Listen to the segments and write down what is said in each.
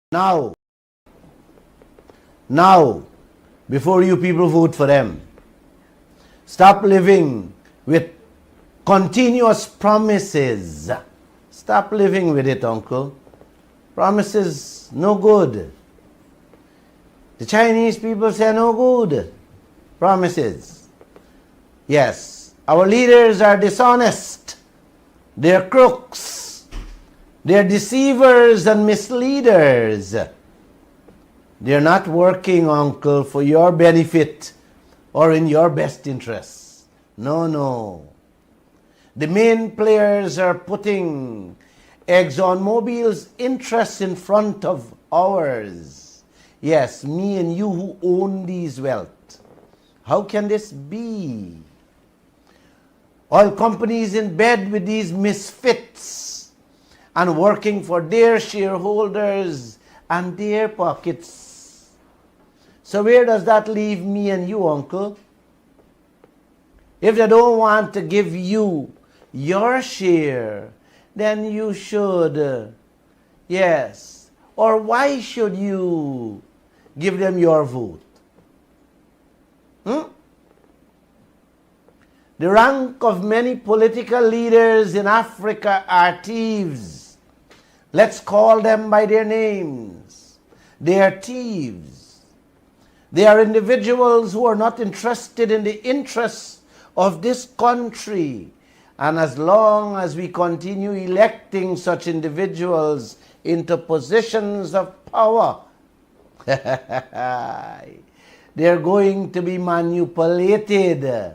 Now, before you people vote for them, stop living with continuous promises. Stop living with it, uncle. Promises, no good. The Chinese people say no good. Promises. Yes, our leaders are dishonest. They're crooks. They're deceivers and misleaders. They're not working, uncle, for your benefit or in your best interests. No. The main players are putting ExxonMobil's interests in front of ours. Yes, me and you who own these wealth. How can this be? Oil companies in bed with these misfits and working for their shareholders and their pockets. So where does that leave me and you, uncle? If they don't want to give you your share, then you should, yes. Or why should you give them your vote? The rank of many political leaders in Africa are thieves. Let's call them by their names. They are thieves. They are individuals who are not interested in the interests of this country. And as long as we continue electing such individuals into positions of power, they're going to be manipulated.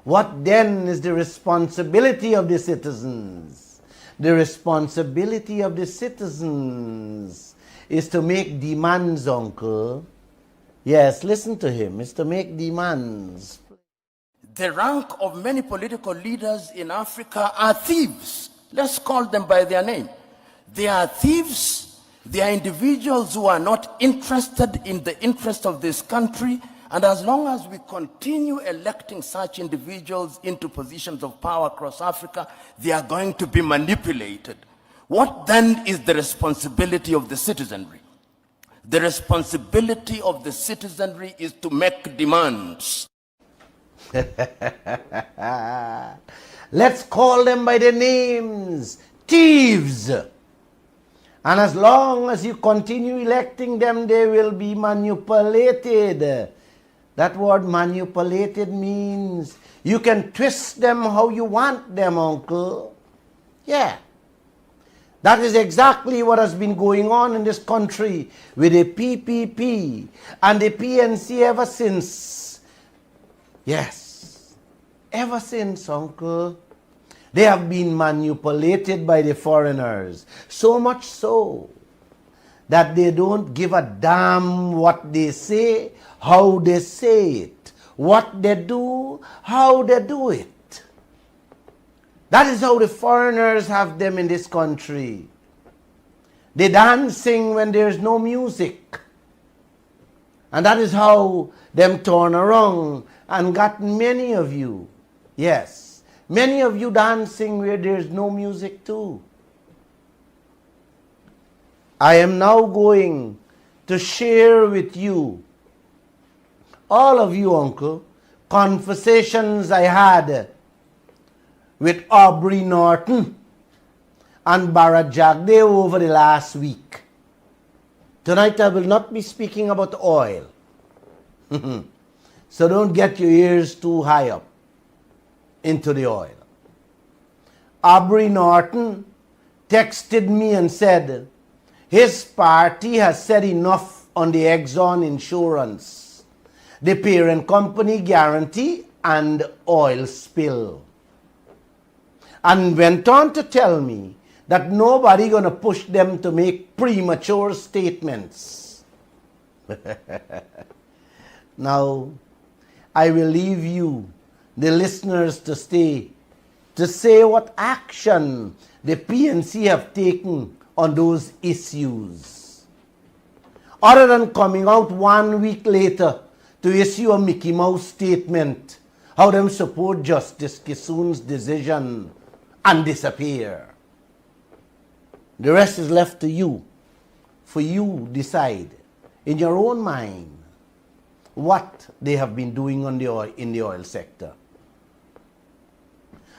What then is the responsibility of the citizens? The responsibility of the citizens is to make demands, uncle. Yes, listen to him. It's to make demands. The rank of many political leaders in Africa are thieves. Let's call them by their name. They are thieves. They are individuals who are not interested in the interest of this country. And as long as we continue electing such individuals into positions of power across Africa, they are going to be manipulated. What then is the responsibility of the citizenry? The responsibility of the citizenry is to make demands. Let's call them by their names. Thieves. And as long as you continue electing them, they will be manipulated. That word manipulated means you can twist them how you want them, uncle. Yeah. That is exactly what has been going on in this country with the PPP and the PNC ever since. Yes. Ever since, uncle. They have been manipulated by the foreigners. So much so that they don't give a damn what they say, how they say it, what they do, how they do it. That is how the foreigners have them in this country. They dancing when there's no music. And that is how them turn around and got many of you, yes, many of you dancing where there's no music too. I am now going to share with you, all of you, uncle, conversations I had with Aubrey Norton and Barra Jagdeo over the last week. Tonight I will not be speaking about oil. So don't get your ears too high up into the oil. Aubrey Norton texted me and said his party has said enough on the Exxon insurance, the parent company guarantee and oil spill. And went on to tell me that nobody gonna push them to make premature statements. Now, I will leave you, the listeners, to say what action the PNC have taken on those issues. Other than coming out 1 week later to issue a Mickey Mouse statement, how them support Justice Kissoon's decision and disappear. The rest is left to you. For you decide in your own mind what they have been doing in the oil sector.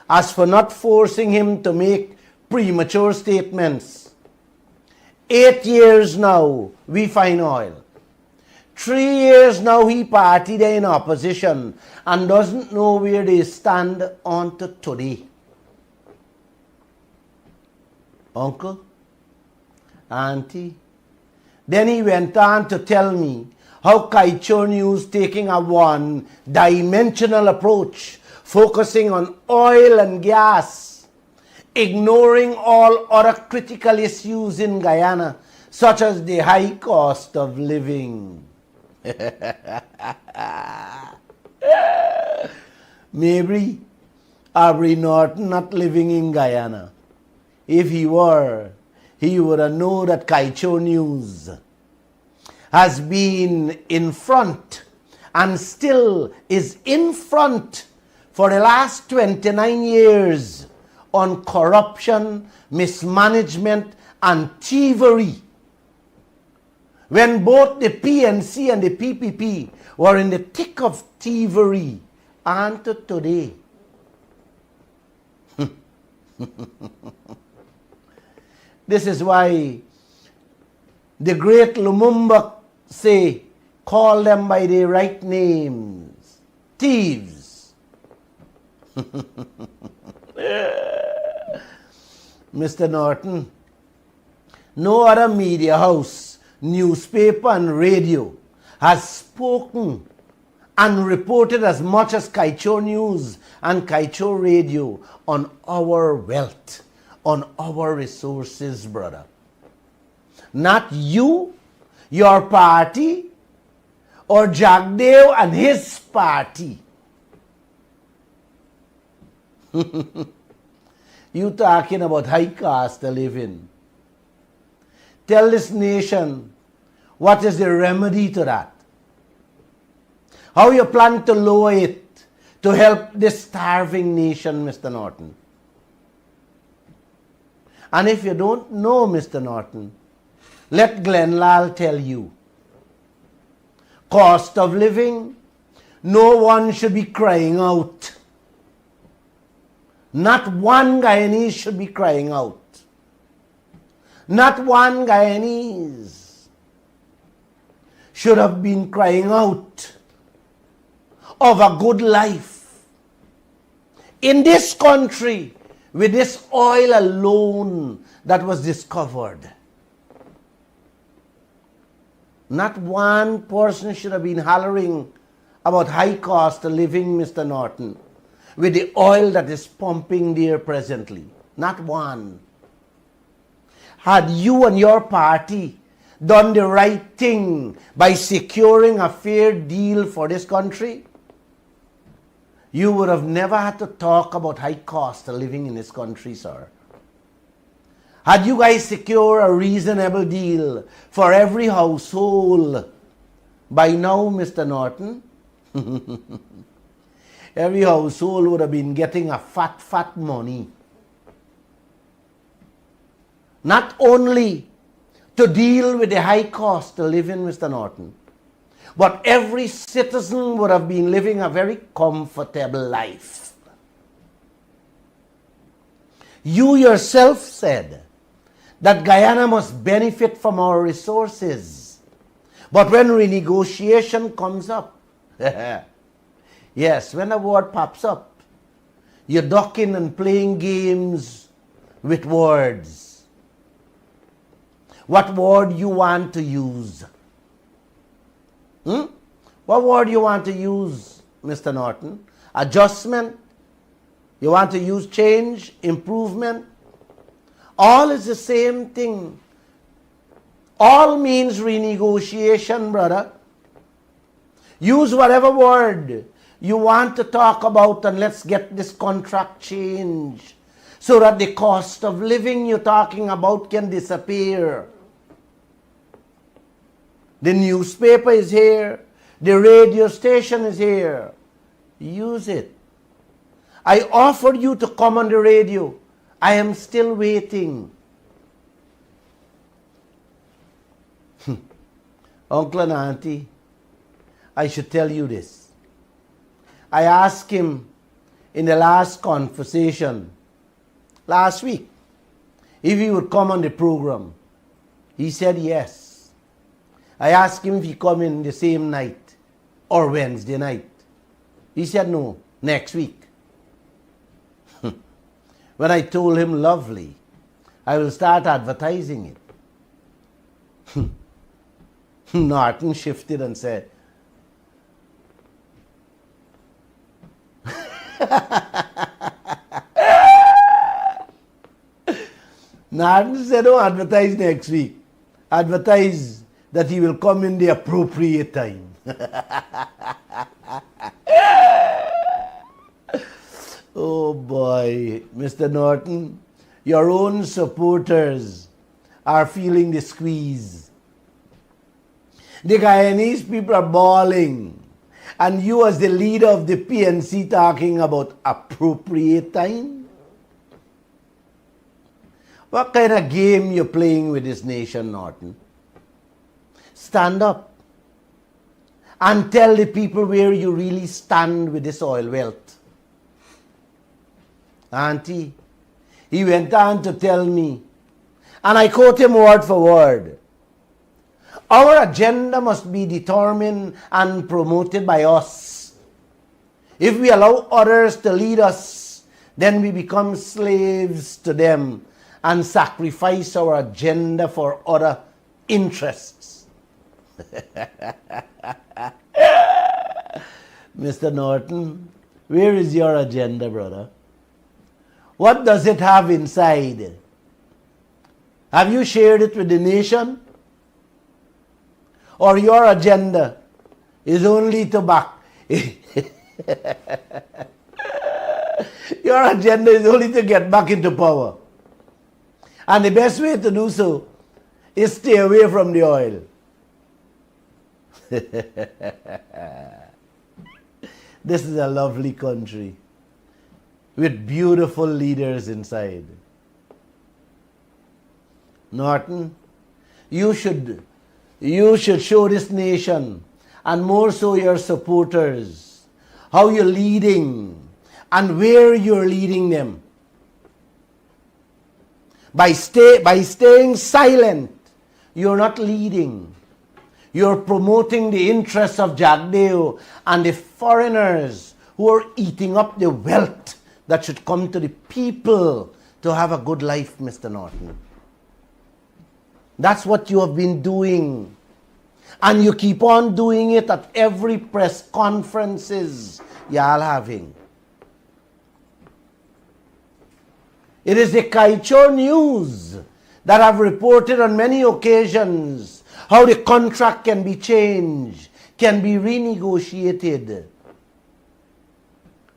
As for not forcing him to make premature statements, 8 years now we find oil. 3 years now he party there in opposition and doesn't know where they stand on to today. Uncle, auntie. Then he went on to tell me how Kaieteur News taking a one-dimensional approach, focusing on oil and gas, ignoring all other critical issues in Guyana, such as the high cost of living. Maybe Aubrey Norton not living in Guyana. If he were, he would have known that Kaieteur News has been in front and still is in front for the last 29 years on corruption, mismanagement, and thievery. When both the PNC and the PPP were in the thick of thievery, and to today. This is why the great Lumumba say, call them by their right names. Thieves. Mr. Norton, no other media house, newspaper and radio has spoken and reported as much as Kaieteur News and Kaieteur Radio on our wealth, on our resources, brother. Not you, your party, or Jagdeo and his party. You talking about high cost of living. Tell this nation what is the remedy to that. How you plan to lower it to help this starving nation, Mr. Norton. And if you don't know, Mr. Norton, let Glenn Lal tell you. Cost of living, no one should be crying out. Not one Guyanese should be crying out. Not one Guyanese should have been crying out of a good life. In this country, with this oil alone that was discovered, not one person should have been hollering about high cost of living, Mr. Norton, with the oil that is pumping there presently. Not one. Had you and your party done the right thing by securing a fair deal for this country, you would have never had to talk about high cost of living in this country, sir. Had you guys secured a reasonable deal for every household, by now, Mr. Norton, every household would have been getting a fat money. Not only to deal with the high cost of living, Mr. Norton, but every citizen would have been living a very comfortable life. You yourself said that Guyana must benefit from our resources. But when renegotiation comes up, yes, when a word pops up, you're ducking and playing games with words. What word you want to use? What word you want to use, Mr. Norton? Adjustment? You want to use change, improvement? All is the same thing. All means renegotiation, brother. Use whatever word you want to talk about and let's get this contract changed so that the cost of living you're talking about can disappear. The newspaper is here. The radio station is here. Use it. I offered you to come on the radio. I am still waiting. Uncle and Auntie, I should tell you this. I asked him in the last conversation, last week, if he would come on the program. He said yes. I asked him if he come in the same night or Wednesday night. He said no, next week. When I told him, lovely, I will start advertising it. Norton shifted and said, Norton said, don't advertise next week. Advertise that he will come in the appropriate time. Oh boy, Mr. Norton, your own supporters are feeling the squeeze. The Guyanese people are bawling. And you as the leader of the PNC talking about appropriate time? What kind of game you're playing with this nation, Norton? Stand up and tell the people where you really stand with this oil wealth. Auntie, he went on to tell me, and I quote him word for word, our agenda must be determined and promoted by us. If we allow others to lead us, then we become slaves to them and sacrifice our agenda for other interests. Mr. Norton, where is your agenda, brother? What does it have inside? Have you shared it with the nation? Or your agenda is only to back. Your agenda is only to get back into power. And the best way to do so is stay away from the oil. This is a lovely country with beautiful leaders inside. Norton, you should show this nation, and more so your supporters, how you're leading and where you're leading them. By staying silent, you're not leading. You're promoting the interests of Jagdeo and the foreigners who are eating up the wealth that should come to the people to have a good life, Mr. Norton. That's what you have been doing. And you keep on doing it at every press conferences y'all having. It is the Kaieteur News that have reported on many occasions how the contract can be changed, can be renegotiated.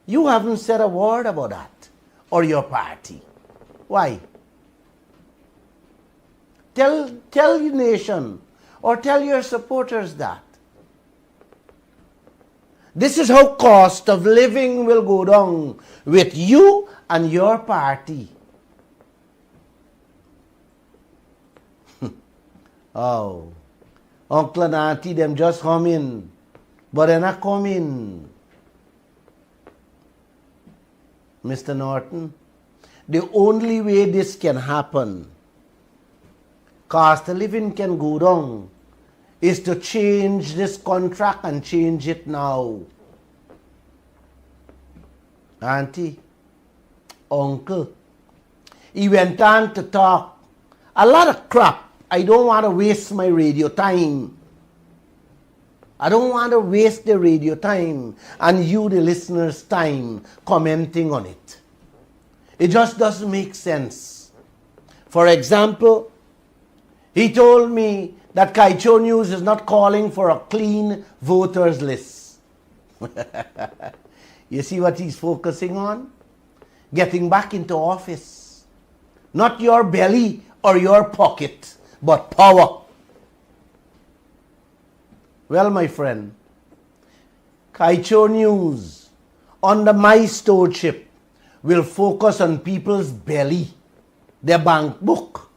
You haven't said a word about that, or your party. Why? Tell the nation, or tell your supporters that. This is how cost of living will go down with you and your party. Oh, uncle and auntie, them just come in, but they're not coming. Mr. Norton, the only way this can happen, cost of living can go down, is to change this contract and change it now. Auntie, uncle, he went on to talk a lot of crap. I don't want to waste my radio time. I don't want to waste the radio time and you, the listeners' time, commenting on it. It just doesn't make sense. For example, he told me that Kaieteur News is not calling for a clean voters list. You see what he's focusing on? Getting back into office. Not your belly or your pocket, but power. Well, my friend, Kaieteur News, under my stewardship, will focus on people's belly, their bank book,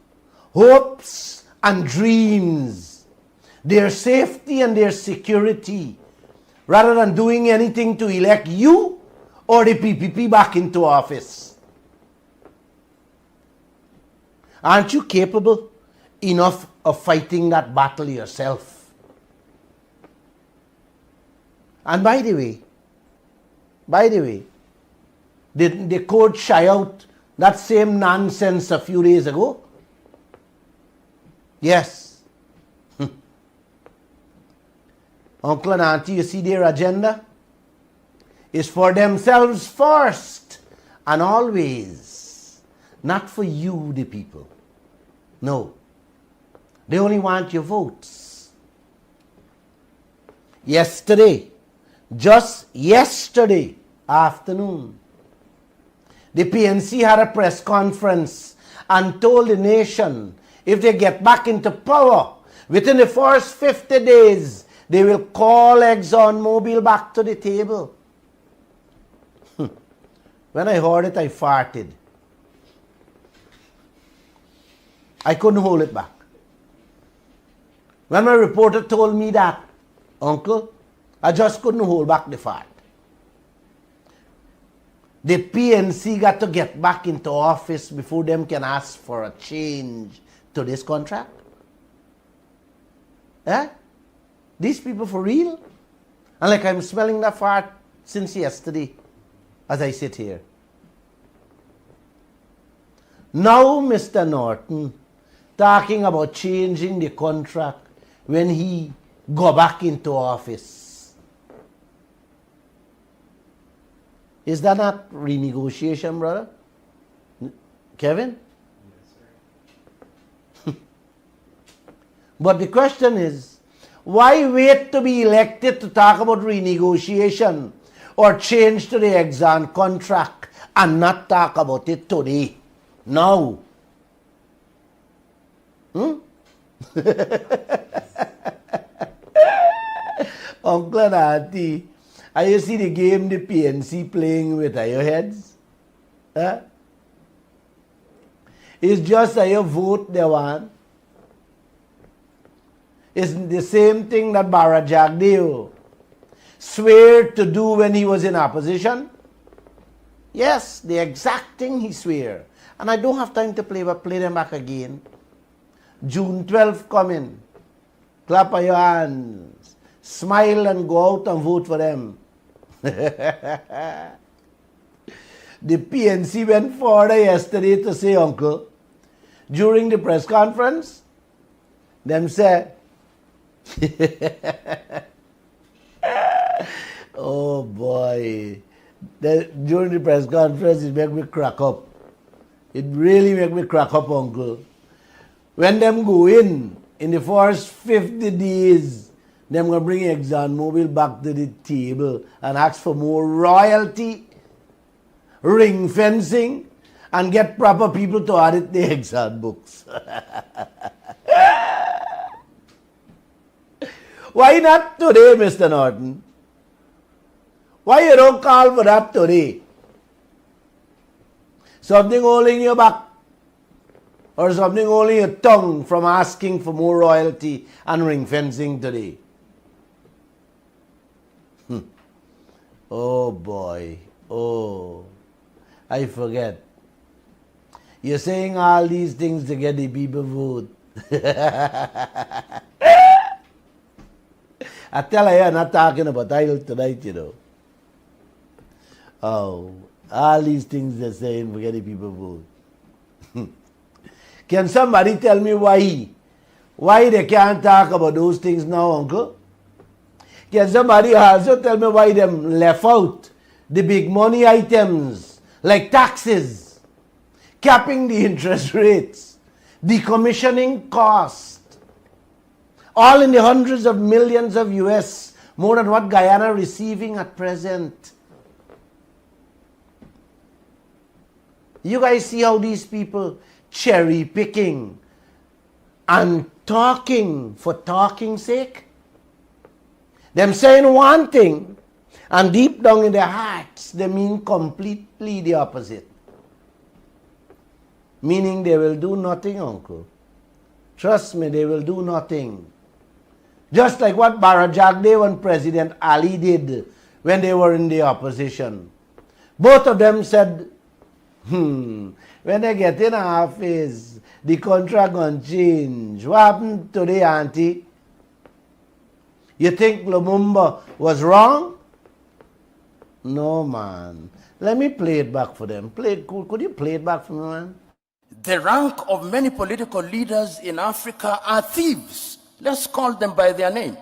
hopes and dreams, their safety and their security, rather than doing anything to elect you or the PPP back into office. Aren't you capable enough of fighting that battle yourself? And by the way, did the court shy out that same nonsense a few days ago? Yes. Uncle and auntie, you see their agenda? Is for themselves first and always. Not for you, the people. No. They only want your votes. Yesterday, just yesterday afternoon, the PNC had a press conference and told the nation if they get back into power within the first 50 days, they will call ExxonMobil back to the table. When I heard it, I farted. I couldn't hold it back. When my reporter told me that, Uncle, I just couldn't hold back the fart. The PNC got to get back into office before them can ask for a change to this contract. Eh? These people for real? And like I'm smelling that fart since yesterday as I sit here. Now Mr. Norton talking about changing the contract when he go back into office. Is that not renegotiation, brother? Kevin? Yes, sir. But the question is, why wait to be elected to talk about renegotiation or change to the Exxon contract and not talk about it today? Now. Uncle and auntie, are you see the game the PNC playing with your heads? Huh? It's just a your vote they want. It's the same thing that Barra Jagdeo swear to do when he was in opposition. Yes, the exact thing he swear. And I don't have time to play them back again. June 12th coming. Clap your hands. Smile and go out and vote for them. The PNC went further yesterday to say, Uncle, during the press conference, them said, oh boy, during the press conference it make me crack up. It really make me crack up, Uncle. When them go in the first 50 days, them gonna bring ExxonMobil back to the table and ask for more royalty, ring fencing, and get proper people to audit the Exxon books. Why not today, Mr. Norton? Why you don't call for that today? Something holding you back, or something holding your tongue from asking for more royalty and ring fencing today? Oh boy, oh, I forget. You're saying all these things to get the people vote. I tell you, I'm not talking about idle tonight, you know. Oh, all these things they're saying for getting people vote. Can somebody tell me why they can't talk about those things now, Uncle? Can somebody also tell me why them left out the big money items like taxes, capping the interest rates, decommissioning cost, all in the hundreds of millions of US, more than what Guyana receiving at present? You guys see how these people cherry picking and talking for talking's sake? Them saying one thing, and deep down in their hearts, they mean completely the opposite. Meaning they will do nothing, Uncle. Trust me, they will do nothing. Just like what Bharat Jagdev and President Ali did when they were in the opposition. Both of them said, when they get in office, the contract gonna change. What happened to the auntie? You think Lumumba was wrong? No, man. Let me play it back for them. Could you play it back for me, man? The rank of many political leaders in Africa are thieves. Let's call them by their name.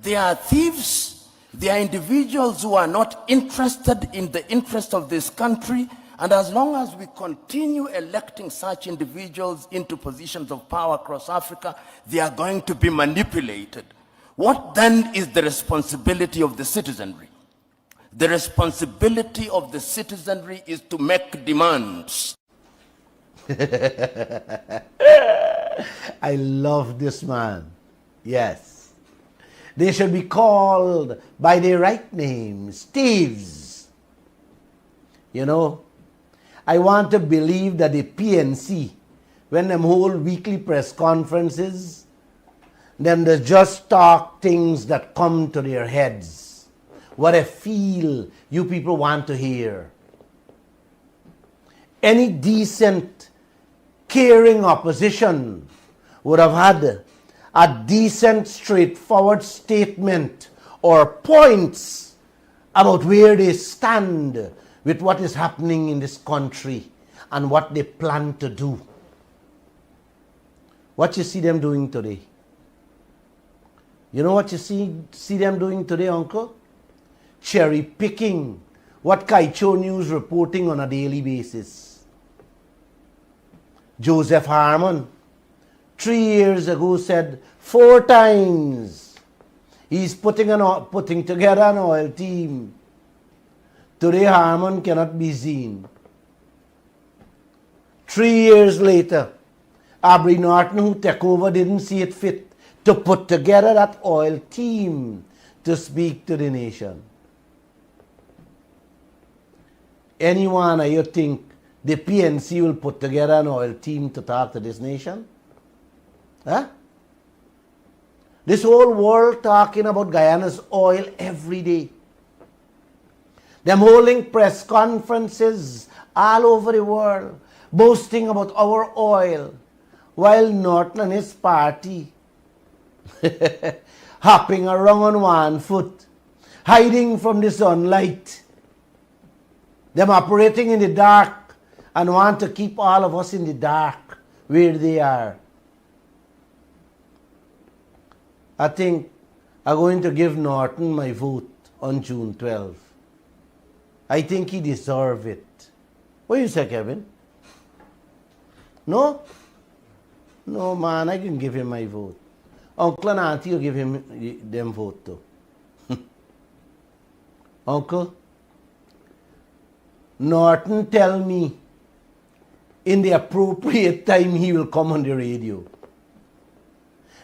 They are thieves. They are individuals who are not interested in the interest of this country. And as long as we continue electing such individuals into positions of power across Africa, they are going to be manipulated. What then is the responsibility of the citizenry? The responsibility of the citizenry is to make demands. I love this man. Yes. They should be called by their right names, thieves. You know, I want to believe that the PNC, when them hold weekly press conferences, them they just talk things that come to their heads. What they feel you people want to hear. Any decent, caring opposition would have had a decent, straightforward statement or points about where they stand with what is happening in this country and what they plan to do. What you see them doing today? You know what you see them doing today, Uncle? Cherry picking what Kaieteur News reporting on a daily basis. Joseph Harmon, 3 years ago, said 4 times he's putting together an oil team. Today Harmon cannot be seen. 3 years later, Aubrey Norton, who took over, didn't see it fit to put together that oil team to speak to the nation. Anyone you think the PNC will put together an oil team to talk to this nation? Huh? This whole world talking about Guyana's oil every day. Them holding press conferences all over the world, boasting about our oil, while Norton and his party hopping around on one foot, hiding from the sunlight. Them operating in the dark and want to keep all of us in the dark where they are. I think I'm going to give Norton my vote on June 12th. I think he deserves it. What do you say, Kevin? No? No, man, I can give him my vote. Uncle and Auntie will give him them vote too. Uncle, Norton tell me in the appropriate time he will come on the radio.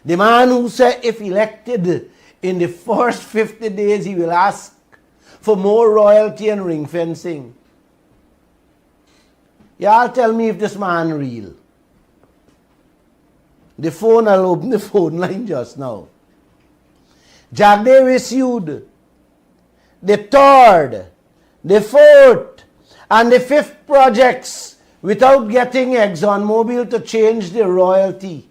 The man who said if elected in the first 50 days he will ask for more royalty and ring fencing. Y'all tell me if this man real. I'll open the phone line just now. Jagdev issued the 3rd, the 4th, and the 5th projects without getting ExxonMobil to change the royalty,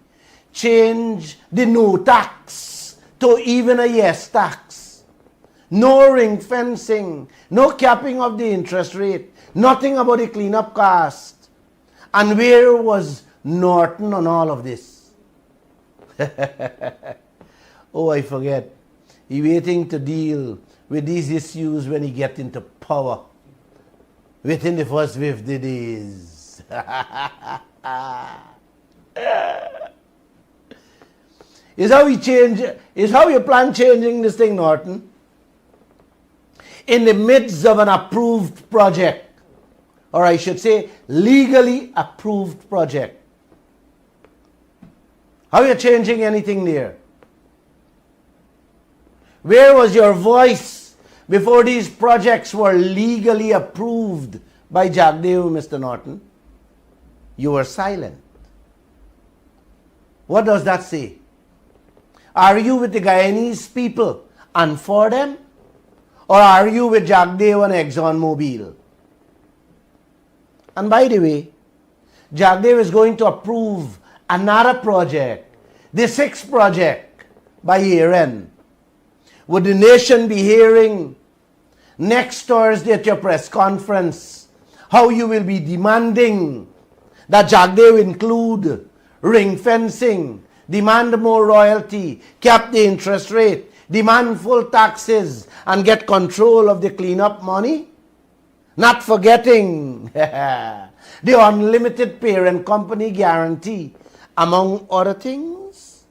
change the no tax to even a yes tax. No ring fencing, no capping of the interest rate, nothing about the cleanup cost. And where was Norton on all of this? Oh, I forget. He waiting to deal with these issues when he get into power within the first 50 days. Is how you plan changing this thing, Norton? In the midst of an approved project, or I should say legally approved project. How are you changing anything there? Where was your voice before these projects were legally approved by Jagdev, Mr. Norton? You were silent. What does that say? Are you with the Guyanese people and for them? Or are you with Jagdeo and ExxonMobil? And by the way, Jagdeo is going to approve another project, the sixth project, by year end. Would the nation be hearing next Thursday at your press conference how you will be demanding that Jagdeo include ring fencing, demand more royalty, cap the interest rate, demand full taxes, and get control of the cleanup money? Not forgetting the unlimited parent company guarantee, among other things.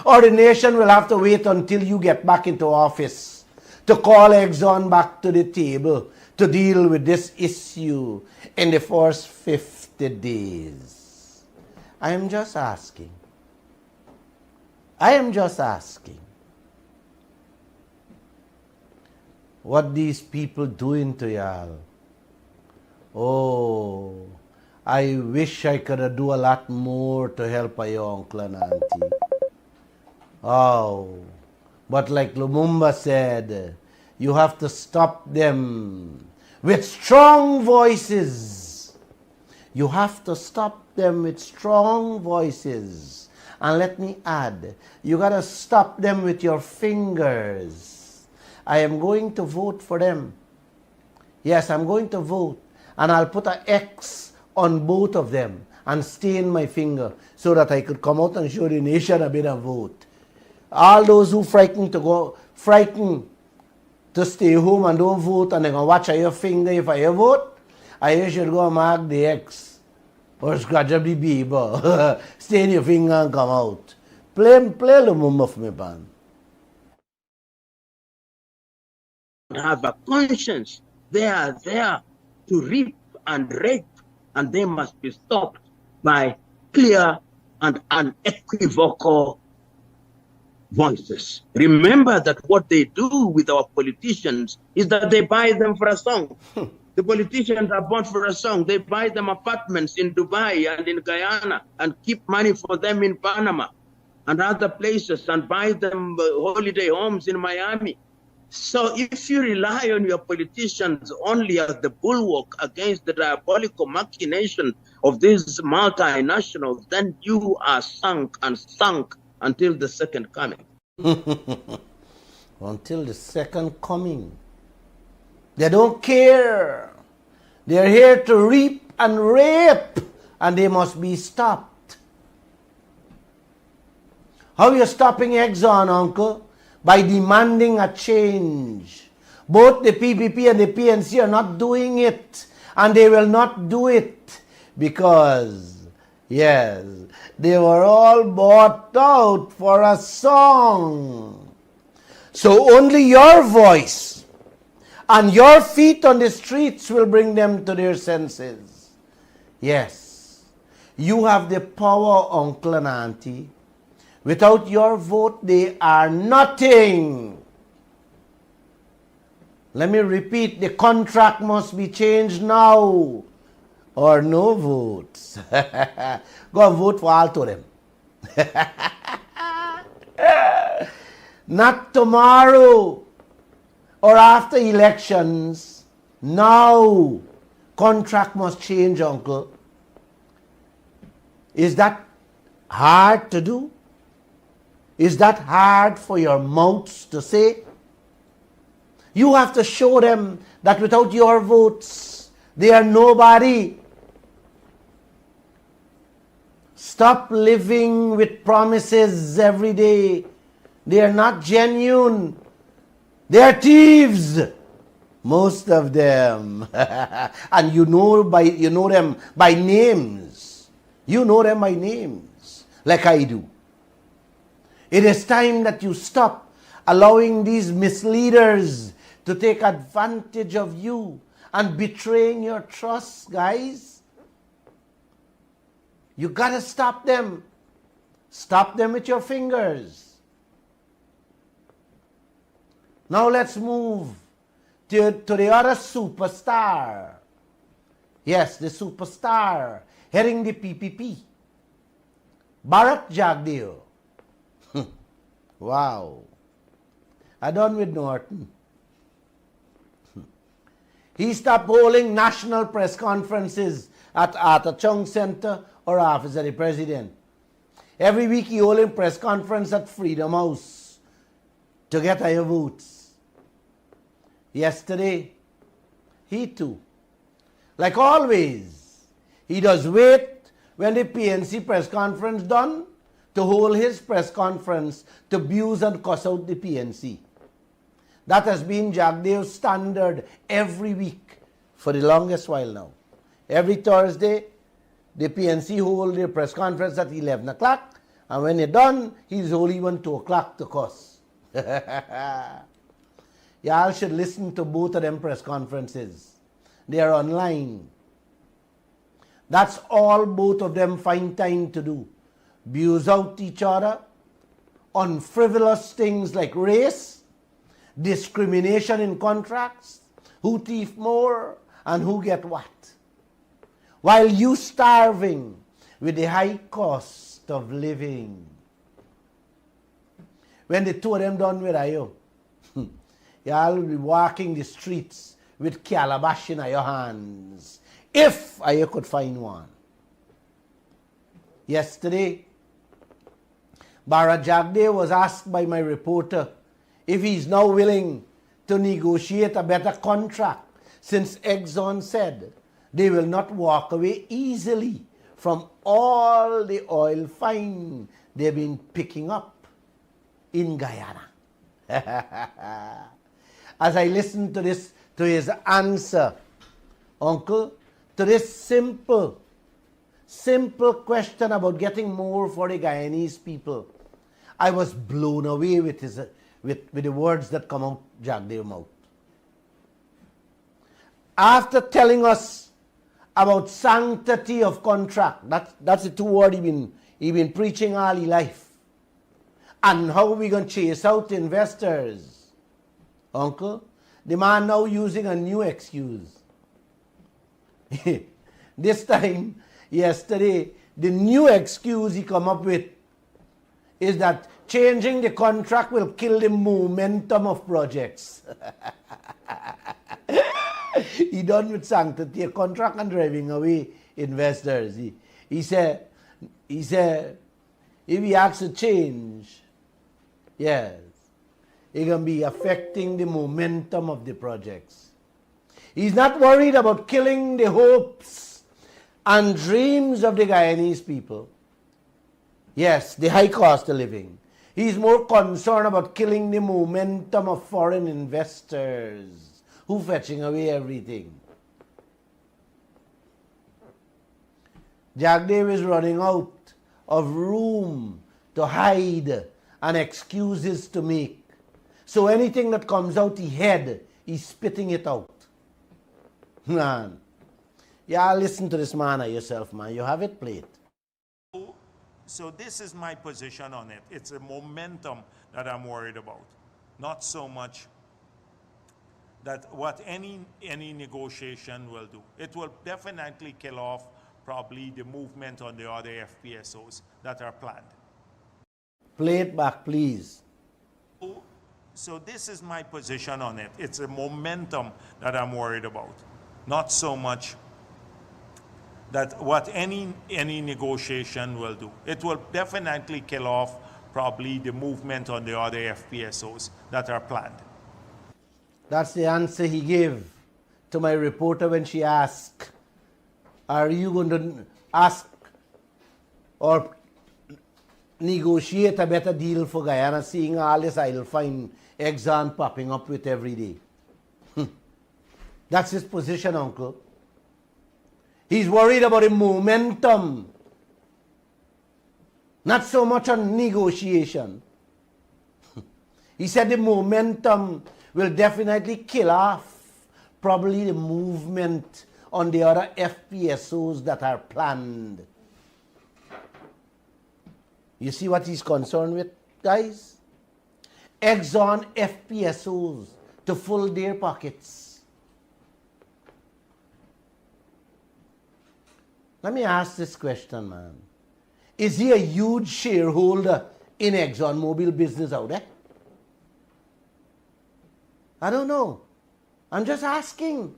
Or the nation will have to wait until you get back into office to call Exxon back to the table to deal with this issue in the first 50 days. I am just asking. What these people doing to y'all? Oh, I wish I could have do a lot more to help your uncle and auntie. Oh, but like Lumumba said, you have to stop them with strong voices. You have to stop them with strong voices. And let me add, you got to stop them with your fingers. I am going to vote for them. Yes, I'm going to vote. And I'll put an X on both of them and stain my finger so that I could come out and show the nation a bit of vote. All those who frightened to stay home and don't vote and they're going to watch your finger if I vote, I should go and mark the X or scratch up the paper, stain your finger and come out. Play Lumumba for me, pan. Have a conscience. They are there to reap and rape, and they must be stopped by clear and unequivocal voices. Remember that what they do with our politicians is that they buy them for a song. The politicians are bought for a song. They buy them apartments in Dubai and in Guyana and keep money for them in Panama and other places and buy them holiday homes in Miami. So if you rely on your politicians only as the bulwark against the diabolical machination of these multinationals, then you are sunk and sunk until the second coming. Until the second coming. They don't care. They're here to reap and rape, and they must be stopped. How are you stopping Exxon, uncle? By demanding a change. Both the PPP and the PNC are not doing it, and they will not do it because, yes, they were all bought out for a song. So only your voice and your feet on the streets will bring them to their senses. Yes, you have the power, uncle and auntie. Without your vote, they are nothing. Let me repeat, the contract must be changed now or no votes. Go and vote for all of them. Not tomorrow or after elections. Now. Contract must change, uncle. Is that hard to do? Is that hard for your mouths to say? You have to show them that without your votes, they are nobody. Stop living with promises every day. They are not genuine. They are thieves. Most of them. And you know them by names. You know them by names, like I do. It is time that you stop allowing these misleaders to take advantage of you and betraying your trust, guys. You gotta stop them. Stop them with your fingers. Now let's move to the other superstar. Yes, the superstar heading the PPP. Bharat Jagdeo. Wow. I done with Norton. He stopped holding national press conferences at Arthur Chung Center or Office of the President. Every week he holding press conference at Freedom House to get higher votes. Yesterday, he too, like always, he does wait when the PNC press conference done to hold his press conference to abuse and cuss out the PNC. That has been Jagdev's standard every week for the longest while now. Every Thursday, the PNC hold their press conference at 11 o'clock, and when they're done, he's only even 2 o'clock to cuss. Y'all should listen to both of them press conferences. They are online. That's all both of them find time to do. Abuse out each other on frivolous things like race, discrimination in contracts, who thief more and who get what. While you starving with the high cost of living. When the two of them done with you, y'all will be walking the streets with calabash in your hands, if I could find one. Yesterday, Bara Jagdev was asked by my reporter if he's now willing to negotiate a better contract, since Exxon said they will not walk away easily from all the oil find they've been picking up in Guyana. As I listened to his answer, Uncle, to this simple question about getting more for the Guyanese people, I was blown away with the words that come out Jagdev's mouth. After telling us about sanctity of contract, that's the two words he been preaching all his life, and how we going to chase out investors, Uncle, the man now using a new excuse. This time, yesterday, the new excuse he come up with is that changing the contract will kill the momentum of projects. He done with sanctity of contract and driving away investors. He said, if he asks to change, yes, it's going to be affecting the momentum of the projects. He's not worried about killing the hopes and dreams of the Guyanese people. Yes, the high cost of living. He's more concerned about killing the momentum of foreign investors who fetching away everything. Jagdev is running out of room to hide and excuses to make. So anything that comes out his head, he's spitting it out. Man, yeah, listen to this man yourself, man. You have it played. So this is my position on it. It's a momentum that I'm worried about. Not so much that what any negotiation will do. It will definitely kill off probably the movement on the other FPSOs that are planned. Play it back, please. So this is my position on it. It's a momentum that I'm worried about. Not so much that what any negotiation will do. It will definitely kill off probably the movement on the other FPSOs that are planned. That's the answer he gave to my reporter when she asked, are you going to ask or negotiate a better deal for Guyana, seeing all this I'll find Exxon popping up with every day? That's his position, Uncle. He's worried about the momentum, not so much on negotiation. He said the momentum will definitely kill off probably the movement on the other FPSOs that are planned. You see what he's concerned with, guys? Exxon FPSOs to fill their pockets. Let me ask this question, man. Is he a huge shareholder in ExxonMobil business out there? I don't know. I'm just asking.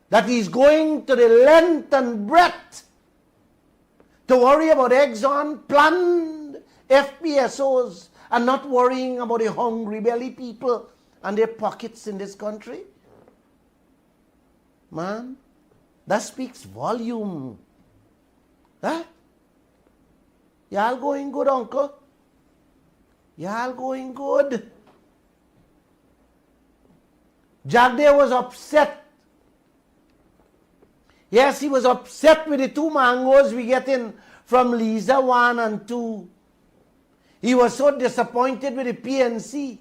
That he's going to the length and breadth to worry about Exxon planned FPSOs and not worrying about the hungry belly people and their pockets in this country. Man, that speaks volume. Huh? Y'all going good, uncle? Y'all going good? Jagdeo was upset. Yes, he was upset with the 2 mangoes we get in from Lisa 1 and 2. He was so disappointed with the PNC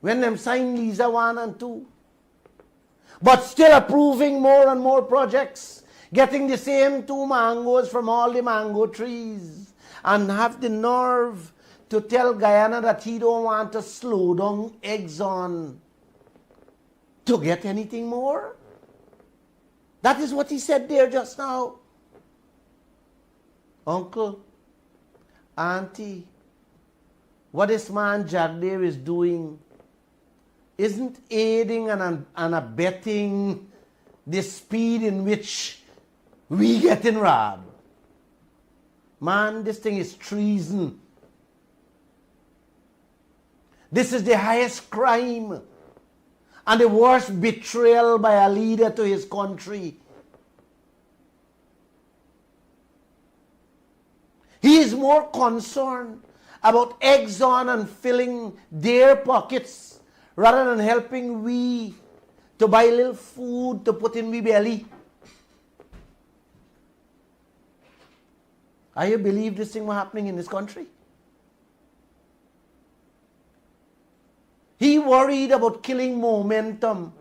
when them signed Lisa 1 and 2. But still approving more and more projects, getting the same 2 mangoes from all the mango trees, and have the nerve to tell Guyana that he don't want to slow down Exxon to get anything more. That is what he said there just now. Uncle, auntie, what this man Jagdeo is doing isn't aiding and abetting the speed in which we getting robbed. Man, this thing is treason. This is the highest crime and the worst betrayal by a leader to his country. He is more concerned about Exxon and filling their pockets rather than helping we to buy a little food to put in we belly. I believe this thing was happening in this country. He worried about killing momentum,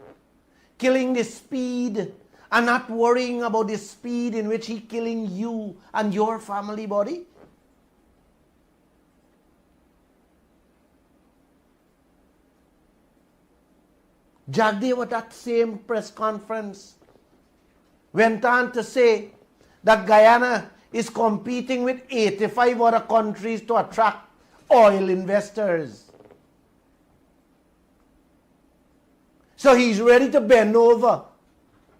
killing the speed, and not worrying about the speed in which he killing you and your family body. Jagdeo at that same press conference went on to say that Guyana is competing with 85 other countries to attract oil investors. So he's ready to bend over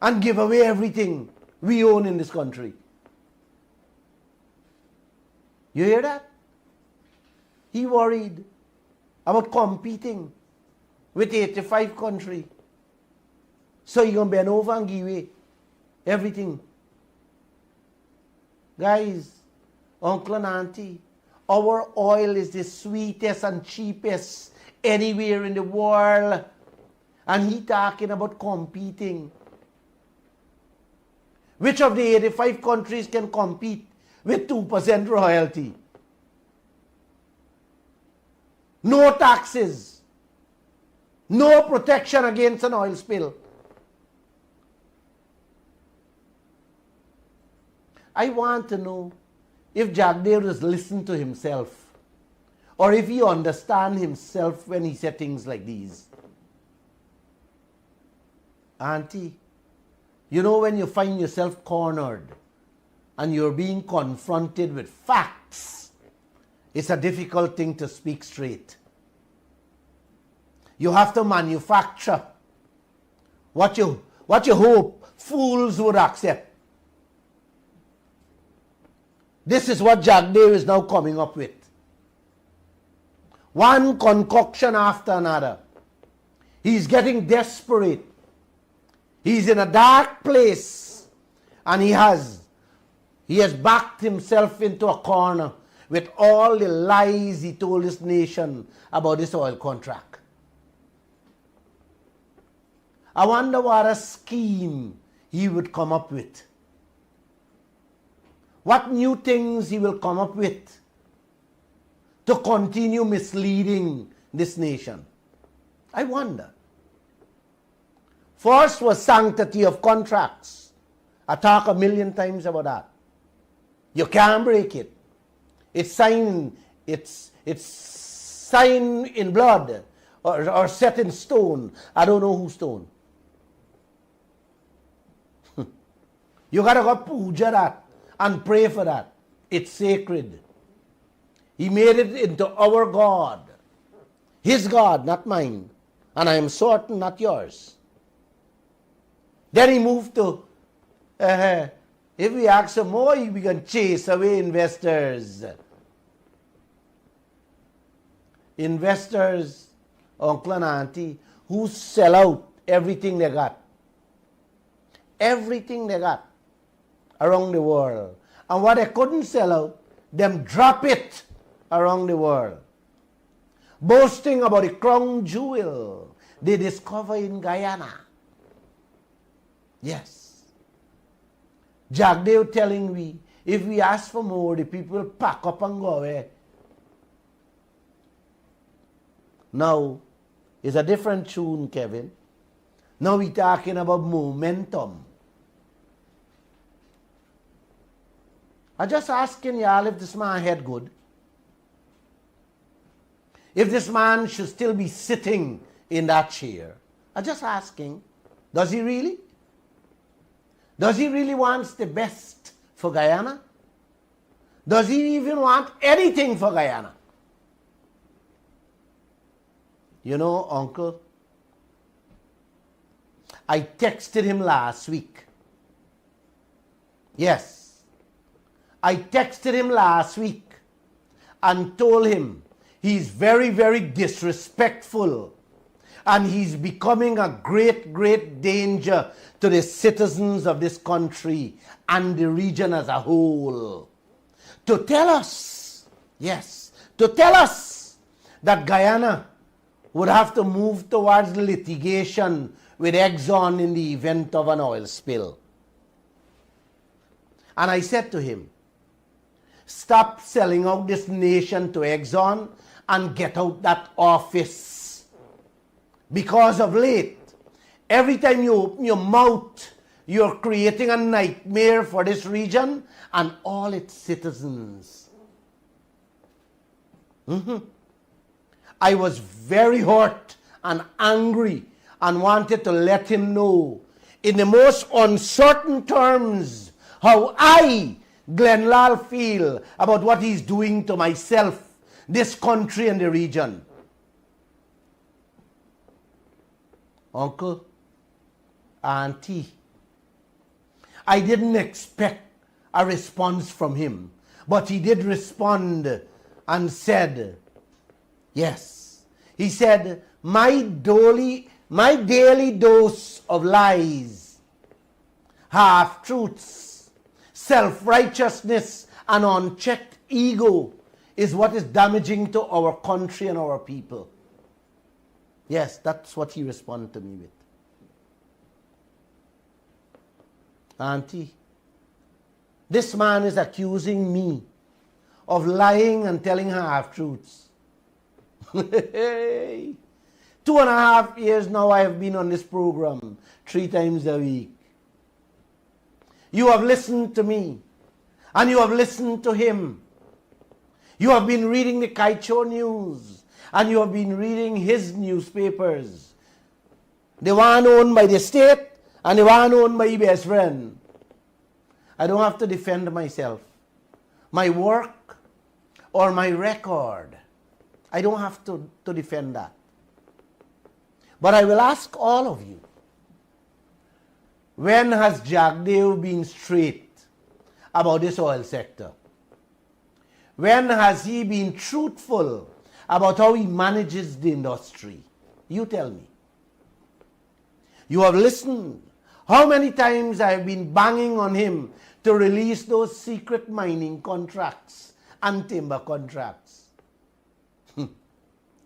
and give away everything we own in this country. You hear that? He worried about competing with 85 countries. So he's going to bend over and give away everything. Guys, uncle and auntie, our oil is the sweetest and cheapest anywhere in the world. And he talking about competing. Which of the 85 countries can compete with 2% royalty? No taxes. No protection against an oil spill. I want to know if Jagdeo has listened to himself or if he understands himself when he said things like these. Auntie, you know when you find yourself cornered and you're being confronted with facts, it's a difficult thing to speak straight. You have to manufacture what you hope fools would accept. This is what Jagdeo is now coming up with. One concoction after another. He's getting desperate. He's in a dark place and he has backed himself into a corner with all the lies he told this nation about this oil contract. I wonder what a scheme he would come up with. What new things he will come up with to continue misleading this nation. I wonder. First was sanctity of contracts. I talk a million times about that. You can't break it. It's signed in blood or set in stone. I don't know whose stone. You gotta go puja that and pray for that. It's sacred. He made it into our God. His God, not mine. And I am certain not yours. Then he moved to, if we ask some more, we can chase away investors. Investors, uncle and auntie, who sell out everything they got. Everything they got around the world. And what they couldn't sell out, them drop it around the world. Boasting about the crown jewel they discover in Guyana. Yes. Jagdeo telling me, if we ask for more, the people pack up and go away. Now, it's a different tune, Kevin. Now we're talking about momentum. I'm just asking y'all if this man head good. If this man should still be sitting in that chair. I'm just asking, does he really? Does he really want the best for Guyana? Does he even want anything for Guyana? You know, Uncle, I texted him last week. Yes, I texted him last week and told him he's very, very disrespectful and he's becoming a great, great danger to the citizens of this country and the region as a whole. To tell us, yes, to tell us that Guyana would have to move towards litigation with Exxon in the event of an oil spill. And I said to him, stop selling out this nation to Exxon and get out that office. Because of late, every time you open your mouth, you're creating a nightmare for this region and all its citizens. I was very hurt and angry and wanted to let him know in the most uncertain terms how I, Glenn Lal, feel about what he's doing to myself, this country and the region. Uncle, auntie, I didn't expect a response from him, but he did respond and said, yes. He said, my daily dose of lies, half-truths, self-righteousness, and unchecked ego is what is damaging to our country and our people. Yes, that's what he responded to me with. Auntie, this man is accusing me of lying and telling half-truths. 2.5 years now I have been on this program 3 times a week. You have listened to me and you have listened to him. You have been reading the Kaieteur News and you have been reading his newspapers. The one owned by the state and the one owned by my best friend. I don't have to defend myself. My work or my record, I don't have to defend that. But I will ask all of you, when has Jagdeo been straight about this oil sector? When has he been truthful about how he manages the industry? You tell me. You have listened. How many times I have been banging on him to release those secret mining contracts and timber contracts?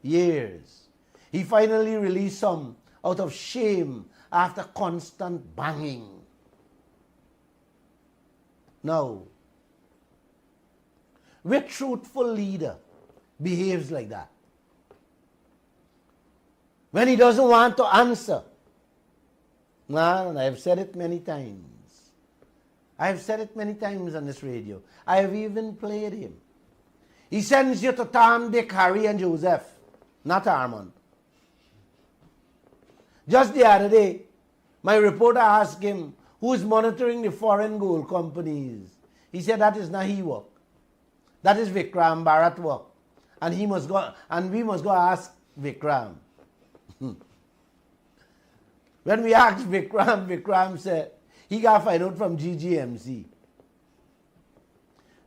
Years. He finally released some out of shame after constant banging. Now, which truthful leader behaves like that? When he doesn't want to answer. Well, I have said it many times. I have said it many times on this radio. I have even played him. He sends you to Tom, Dick, Harry, and Joseph, not Armand. Just the other day, my reporter asked him, who is monitoring the foreign gold companies? He said that is not his work. That is Vikram Bharat work. And he must go, and we must go ask Vikram. When we asked Vikram, Vikram said, he got find out from GGMC.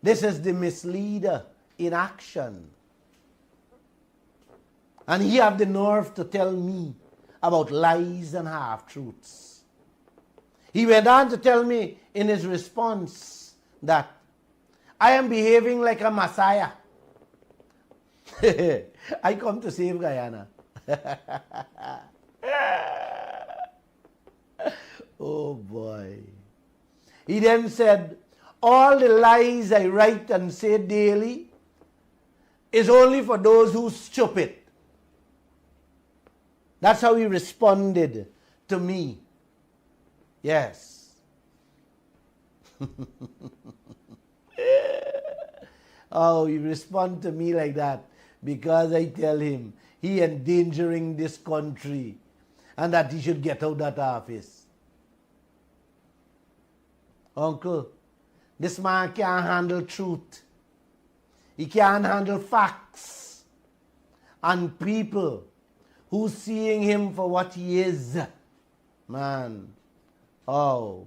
This is the misleader in action. And he have the nerve to tell me about lies and half-truths. He went on to tell me in his response that I am behaving like a messiah. I come to save Guyana. Oh boy. He then said, all the lies I write and say daily is only for those who stupid. That's how he responded to me. Yes. Oh, he responded to me like that because I tell him he endangering this country and that he should get out that office. Uncle, this man can't handle truth. He can't handle facts. And people who seeing him for what he is, man, are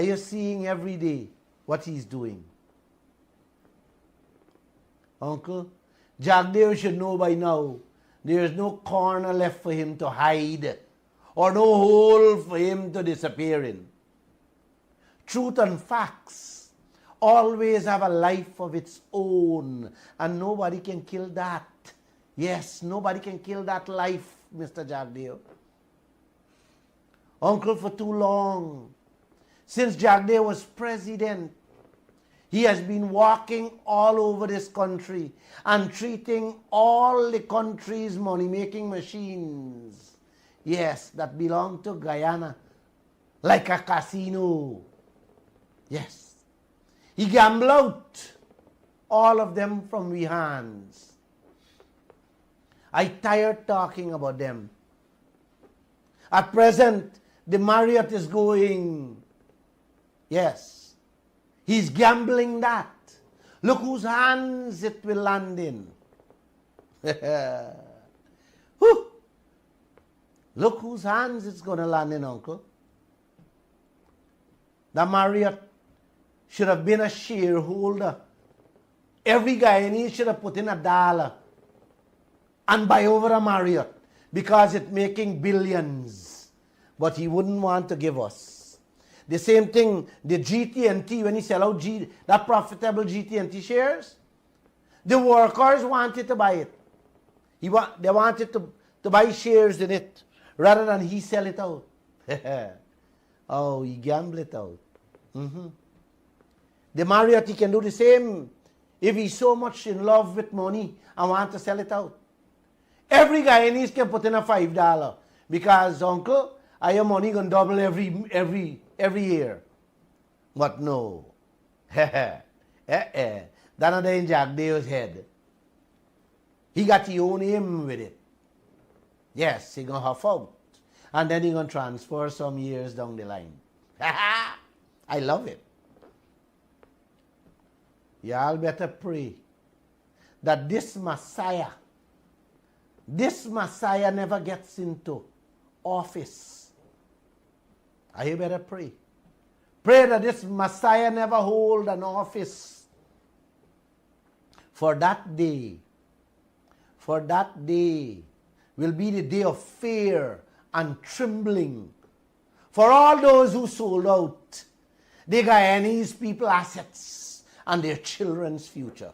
you seeing every day what he's doing? Uncle, Jagdev should know by now there is no corner left for him to hide or no hole for him to disappear in. Truth and facts always have a life of its own, and nobody can kill that. Yes, nobody can kill that life, Mr. Jagdev. Uncle, for too long, since Jagdev was president, he has been walking all over this country and treating all the country's money-making machines, yes, that belong to Guyana, like a casino. Yes. He gambled out all of them from we hands. I tired talking about them. At present, the Marriott is going. Yes. He's gambling that. Look whose hands it will land in. Whew. Look whose hands it's going to land in, Uncle. The Marriott should have been a shareholder. Every Guyanese should have put in $1 and buy over a Marriott because it's making billions. But he wouldn't want to give us. The same thing, the GT&T, when he sell out that profitable GT&T shares, the workers wanted to buy it. They wanted to buy shares in it rather than he sell it out. Oh, he gamble it out. The Marriott, he can do the same if he's so much in love with money and want to sell it out. Every Guyanese can put in a $5 because, Uncle, are your money going to double every year? But no. That another in Jagdev's head. He got to own him with it. Yes, he going to huff out. And then he going to transfer some years down the line. I love it. Y'all better pray that this Messiah never gets into office. You better pray. Pray that this Messiah never hold an office. For that day will be the day of fear and trembling for all those who sold out the Guyanese people assets and their children's future.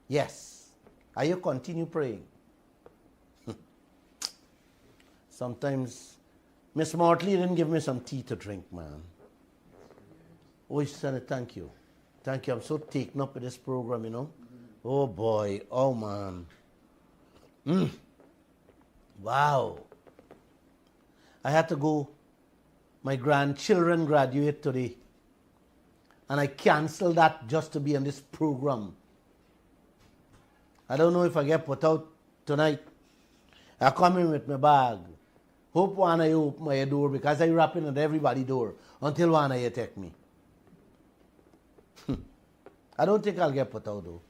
Yes. Are you continue praying? Sometimes Miss Mortley didn't give me some tea to drink, man. Oh, Senator, thank you. Thank you. I'm so taken up with this program, you know. Oh, boy. Oh, man. Wow. I had to go. My grandchildren graduate today. And I canceled that just to be on this program. I don't know if I get put out tonight. I come in with my bag. Hope one of you open my door because I rapping at everybody's door until one of you take me. I don't think I'll get put out though.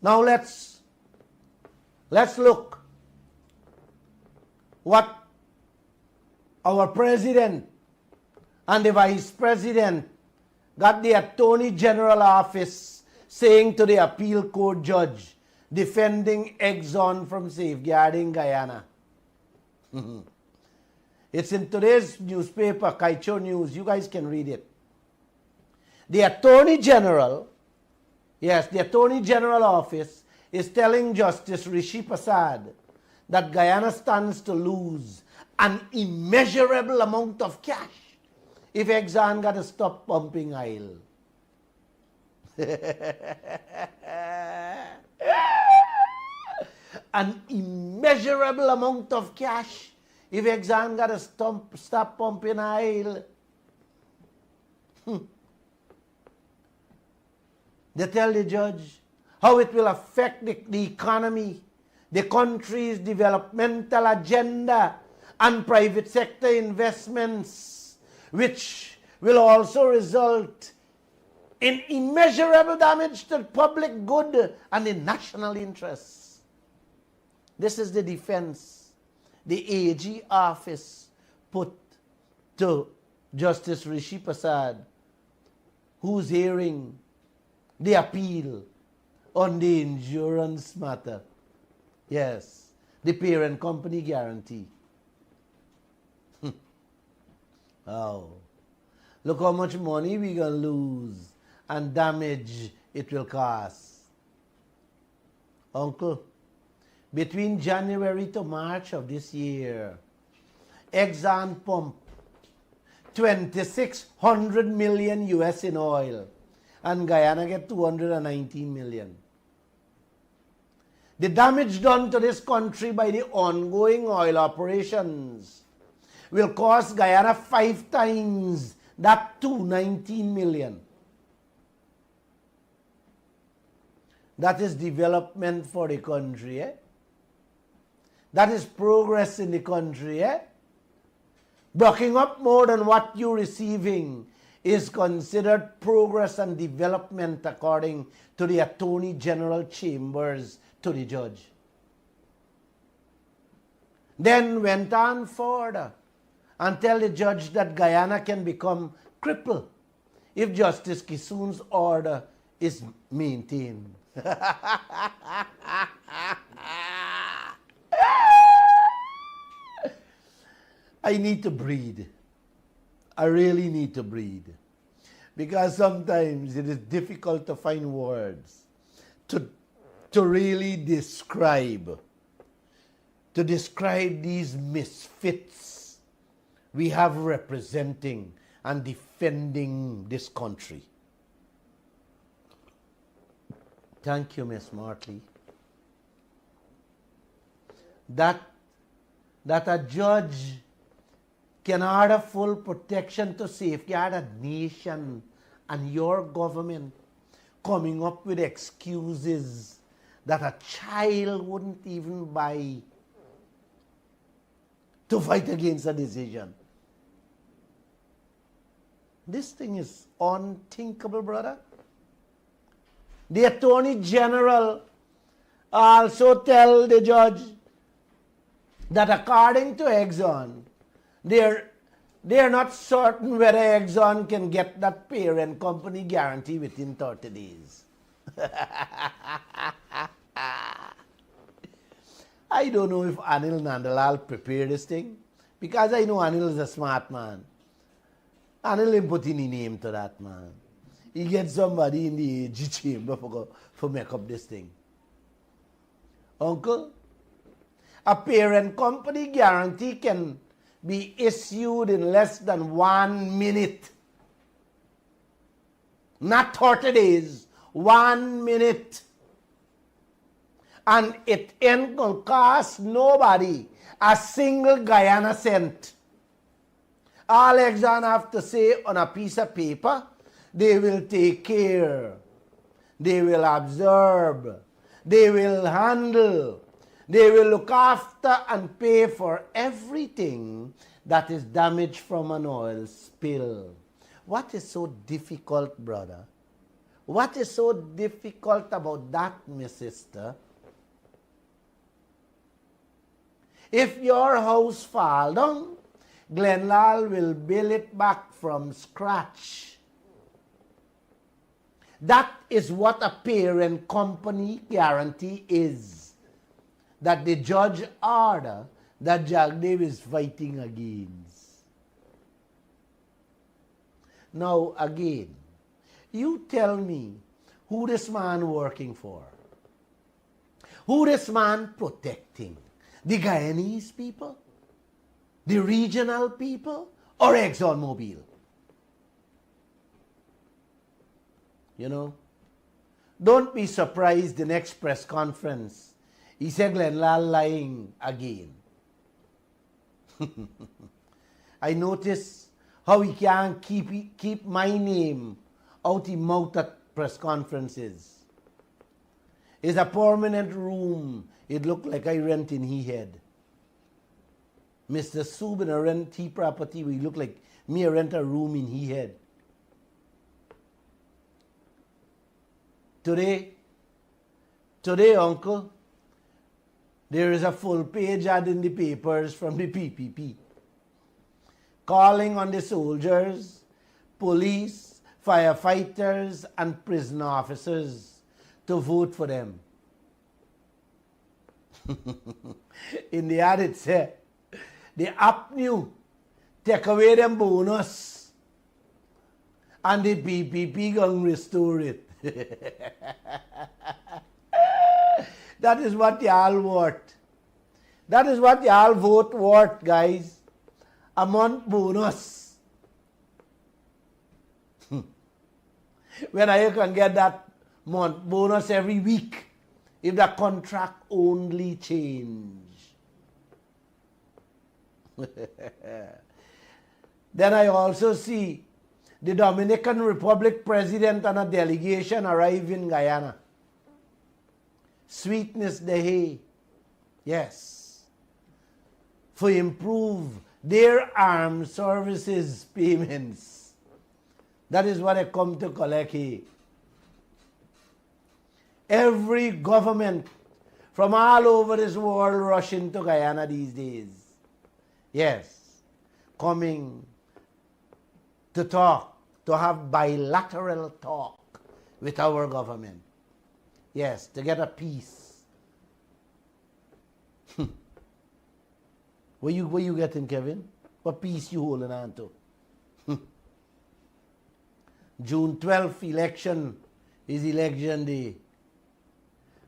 Now let's look what our president and the vice president got the Attorney General office saying to the appeal court judge defending Exxon from safeguarding Guyana. It's in today's newspaper, Kaieteur News. You guys can read it. The Attorney General, yes, the Attorney General office is telling Justice Rishi Prasad that Guyana stands to lose an immeasurable amount of cash if Exxon got to stop pumping oil. An immeasurable amount of cash if Exxon got to stop pumping oil. They tell the judge how it will affect the economy, the country's developmental agenda, and private sector investments, which will also result in immeasurable damage to public good and the national interests. This is the defense the AG office put to Justice Rishi Prasad, who's hearing the appeal on the insurance matter. Yes, the parent company guarantee. Oh, look how much money we're going to lose and damage it will cost. Uncle, between January to March of this year, Exxon pumped 2,600 million US in oil, and Guyana get 219 million. The damage done to this country by the ongoing oil operations will cost Guyana 5 times that 219 million. That is development for the country, eh? That is progress in the country, eh? Bucking up more than what you're receiving is considered progress and development according to the Attorney General chambers to the judge. Then went on further and tell the judge that Guyana can become crippled if Justice Kissoon's order is maintained. I need to breathe. I really need to breathe. Because sometimes it is difficult to find words to really describe these misfits we have representing and defending this country. Thank you, Miss Martley. That a judge can order full protection to safeguard a nation and your government coming up with excuses that a child wouldn't even buy to fight against a decision. This thing is unthinkable, brother. The Attorney General also tell the judge that according to Exxon, they're not certain whether Exxon can get that parent company guarantee within 30 days. I don't know if Anil Nandalal prepared this thing, because I know Anil is a smart man. Anil didn't put any name to that, man. He gets somebody in the AG chamber for make up this thing. Uncle, a parent company guarantee can be issued in less than 1 minute. Not 30 days, 1 minute. And it ain't gonna cost nobody a single Guyana cent. All Exxon have to say on a piece of paper, they will take care, they will observe, they will handle, they will look after and pay for everything that is damaged from an oil spill. What is so difficult, brother? What is so difficult about that, my sister? If your house fall down, Glenlal will build it back from scratch. That is what a parent company guarantee is. That the judge order that Jagdev is fighting against. Now again, you tell me who this man working for? Who this man protecting? The Guyanese people? The regional people? Or ExxonMobil? You know, don't be surprised the next press conference. He said Glenlal lying again. I notice how he can't keep my name out his mouth at press conferences. It's a permanent room. It look like I rent in he head. Mr. Subin a rent he property. We look like me a rent a room in he head. Today, uncle, there is a full page ad in the papers from the PPP calling on the soldiers, police, firefighters, and prison officers to vote for them. In the ad it said, the APNU take away them bonus and the PPP gonna restore it. That is what y'all want. That is what y'all vote worth, guys. A month bonus. When I can get that month bonus every week if the contract only change. Then I also see the Dominican Republic President and a delegation arrive in Guyana. Sweetness de hay. Yes. For improve their armed services payments. That is what I come to collect here. Every government from all over this world rushing to Guyana these days. Yes. Coming to talk, to have bilateral talk with our government. Yes, to get a peace. Where you getting, Kevin? What peace you holding on to? June 12th election is election day.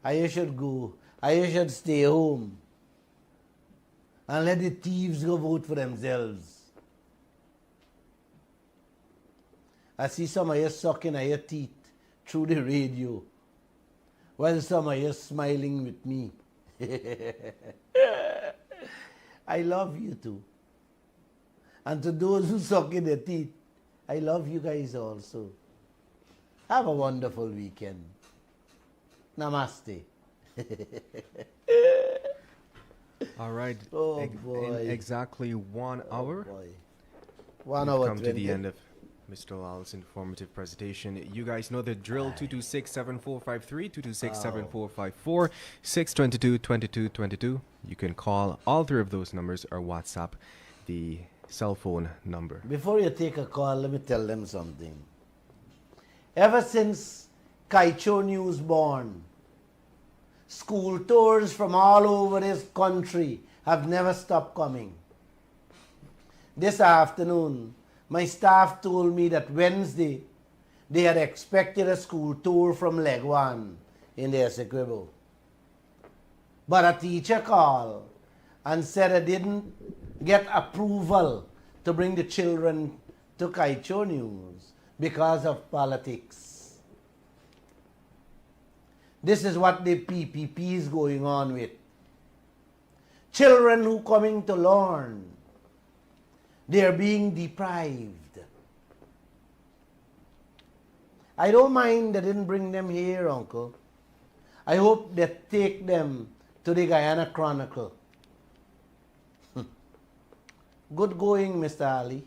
I should go. I should stay home and let the thieves go vote for themselves. I see some of you sucking at your teeth through the radio while some of you smiling with me. I love you too. And to those who suck in their teeth, I love you guys also. Have a wonderful weekend. Namaste. All right. Oh, boy. In exactly 1 hour. Boy. 1 We've hour come to 20. the end of Mr. Lal's informative presentation. You guys know the drill. 226-7453, 226-7454, 622-2222. You can call all three of those numbers or WhatsApp the cell phone number. Before you take a call, let me tell them something. Ever since Kaieteur News born, school tours from all over this country have never stopped coming. This afternoon, my staff told me that Wednesday, they had expected a school tour from Legwan in the Essequibo. But a teacher called and said I didn't get approval to bring the children to Kaieteur News because of politics. This is what the PPP is going on with. Children who coming to learn, they are being deprived. I don't mind they didn't bring them here, Uncle. I hope they take them to the Guyana Chronicle. Good going, Mr. Ali.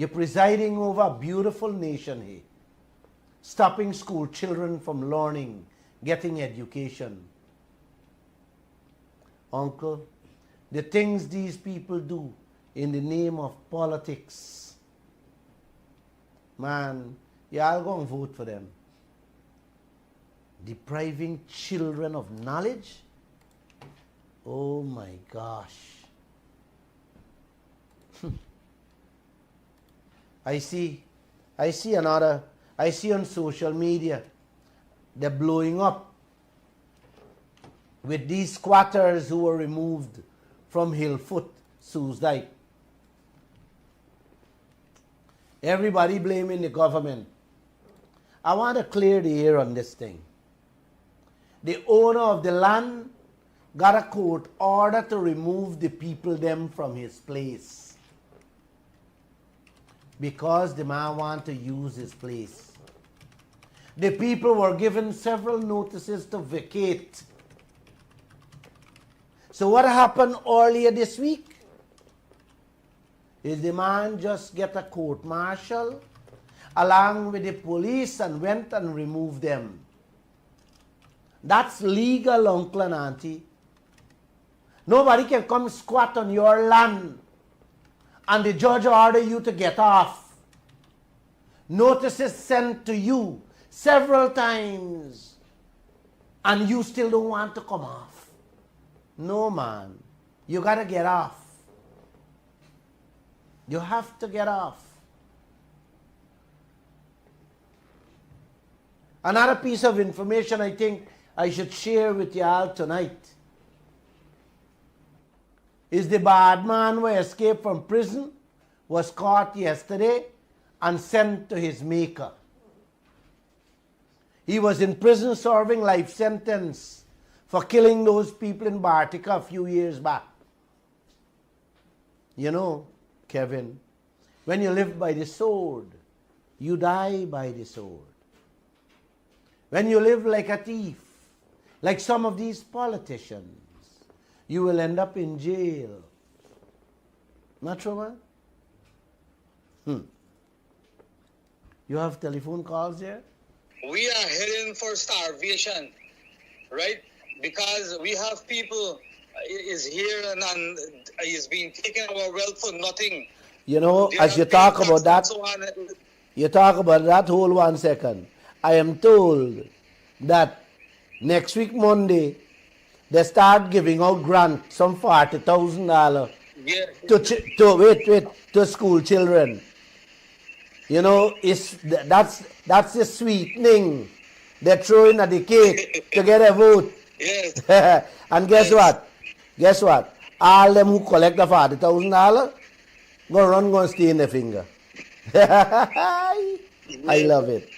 You're presiding over a beautiful nation here, stopping school children from learning, getting education. Uncle, the things these people do in the name of politics, man, y'all go and vote for them. Depriving children of knowledge? Oh my gosh. I see on social media, they're blowing up with these squatters who were removed from Hillfoot, Suesdyke. Everybody blaming the government. I want to clear the air on this thing. The owner of the land got a court order to remove the people them from his place because the man want to use his place. The people were given several notices to vacate. So what happened earlier this week is the man just get a court martial along with the police and went and removed them. That's legal, uncle and auntie. Nobody can come squat on your land and the judge order you to get off. Notices sent to you several times and you still don't want to come off. No, man. You got to get off. You have to get off. Another piece of information I think I should share with you all tonight is the bad man who escaped from prison was caught yesterday and sent to his maker. He was in prison serving life sentence for killing those people in Bartica a few years back. You know, Kevin, when you live by the sword, you die by the sword. When you live like a thief, like some of these politicians, you will end up in jail. Not true, man? You have telephone calls here? We are heading for starvation, right? Because we have people is here and is being taken our wealth for nothing. You know, as you talk about that, you talk about that, hold 1 second. I am told that next week, Monday, they start giving out grant, some $40,000 to school children. You know, that's the sweetening they're throwing at the cake to get a vote. Yes. And guess what? Guess what? All them who collect the $40,000 go stay in their finger. I love it.